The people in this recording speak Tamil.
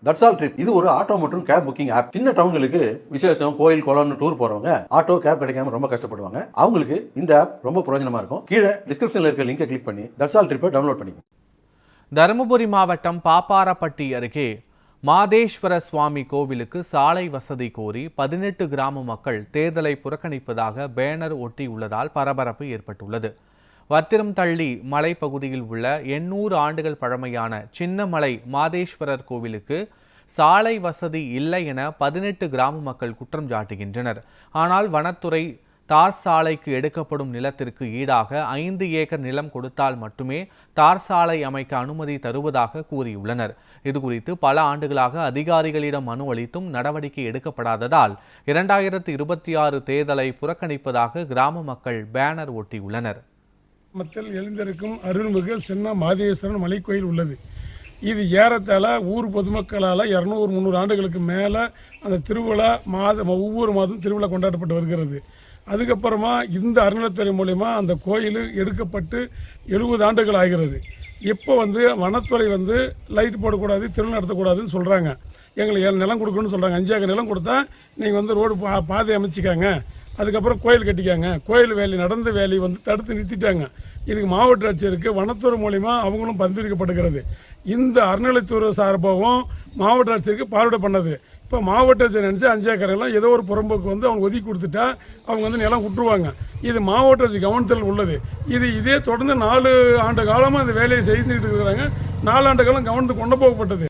தட்ஸ் ஆல் ட்ரிப் இது ஒரு ஆட்டோ மற்றும் கேப் புக்கிங் ஆப். சின்ன டவுன்களுக்கு விசேஷம், கோயில், குளம்னு டூர் போறவங்க ஆட்டோ கேப் கிடைக்காம ரொம்ப கஷ்டப்படுவாங்க. அவங்களுக்கு இந்த ஆப் ரொம்ப பிரயோஜனமா இருக்கும். கீழே டிஸ்கிரிப்ஷன்ல இருக்க லிங்கை கிளிக் பண்ணி தட்ஸ் ஆல் ட்ரிப்பை டவுன்லோட் பண்ணிக்கோங்க. தருமபுரி மாவட்டம் பாப்பாரப்பட்டி அருகே மாதேஸ்வர சுவாமி கோவிலுக்கு சாலை வசதி கோரி 18 கிராம மக்கள் தேர்தலை புறக்கணிப்பதாக பேனர் ஒட்டியுள்ளதால் பரபரப்பு ஏற்பட்டுள்ளது. வத்திரம்தள்ளி மலைப்பகுதியில் உள்ள 800 ஆண்டுகள் பழமையான சின்னமலை மாதேஸ்வரர் கோவிலுக்கு சாலை வசதி இல்லை என 18 கிராம மக்கள் குற்றம் சாட்டுகின்றனர். ஆனால் வனத்துறை தார் சாலைக்கு எடுக்கப்படும் நிலத்திற்கு ஈடாக 5 ஏக்கர் நிலம் கொடுத்தால் மட்டுமே தார் சாலை அமைக்க அனுமதி தருவதாக கூறியுள்ளனர். இதுகுறித்து பல ஆண்டுகளாக அதிகாரிகளிடம் மனு அளித்தும் நடவடிக்கை எடுக்கப்படாததால் 2026 தேர்தலை புறக்கணிப்பதாக கிராம மக்கள் பேனர் ஒட்டியுள்ளனர். கிராமத்தில் எழுந்திருக்கும் அருள்மிகு சின்ன மாதேஸ்வரன் மலைக்கோயில் உள்ளது. இது ஏறத்தாழ ஊர் பொதுமக்களால் 200-300 ஆண்டுகளுக்கு மேலே அந்த திருவிழா ஒவ்வொரு மாதம் திருவிழா கொண்டாடப்பட்டு வருகிறது. அதுக்கப்புறமா இந்த அறநிலைத்துறை மூலயமா அந்த கோயில் எடுக்கப்பட்டு 70 ஆண்டுகள் ஆகிறது. இப்போ வனத்துறை லைட் போடக்கூடாது, திருவிழா நடத்தக்கூடாதுன்னு சொல்கிறாங்க. எங்களுக்கு நிலம் கொடுக்கணும்னு சொல்கிறாங்க. 5 ஏக்கர் நிலம் கொடுத்தா நீங்கள் ரோடு பாதை அமைச்சிக்காங்க, அதுக்கப்புறம் கோயில் கட்டிக்காங்க. கோயில் வேலை நடந்த வேலையை தடுத்து நிறுத்திட்டாங்க. இதுக்கு மாவட்ட ஆட்சியருக்கு வனத்துறை மூலிமா அவங்களும் பரிந்துரைக்கப்படுகிறது. இந்த அறநிலைத்துறை சார்பாகவும் மாவட்ட ஆட்சியருக்கு பார்வையிட பண்ணது. இப்போ மாவட்ட ஆட்சியர் நினச்சி 5 ஏக்கர் எல்லாம் ஏதோ ஒரு புறம்போக்கு அவங்க ஒதுக்கி கொடுத்துட்டா அவங்க நிலம் விட்டுருவாங்க. இது மாவட்ட ஆட்சி கவனத்தில் உள்ளது. இதே தொடர்ந்து 4 ஆண்டு காலமாக இந்த வேலையை செய்துட்டு இருக்கிறாங்க. 4 ஆண்டு காலம் கவனத்துக்கு கொண்டு போகப்பட்டது.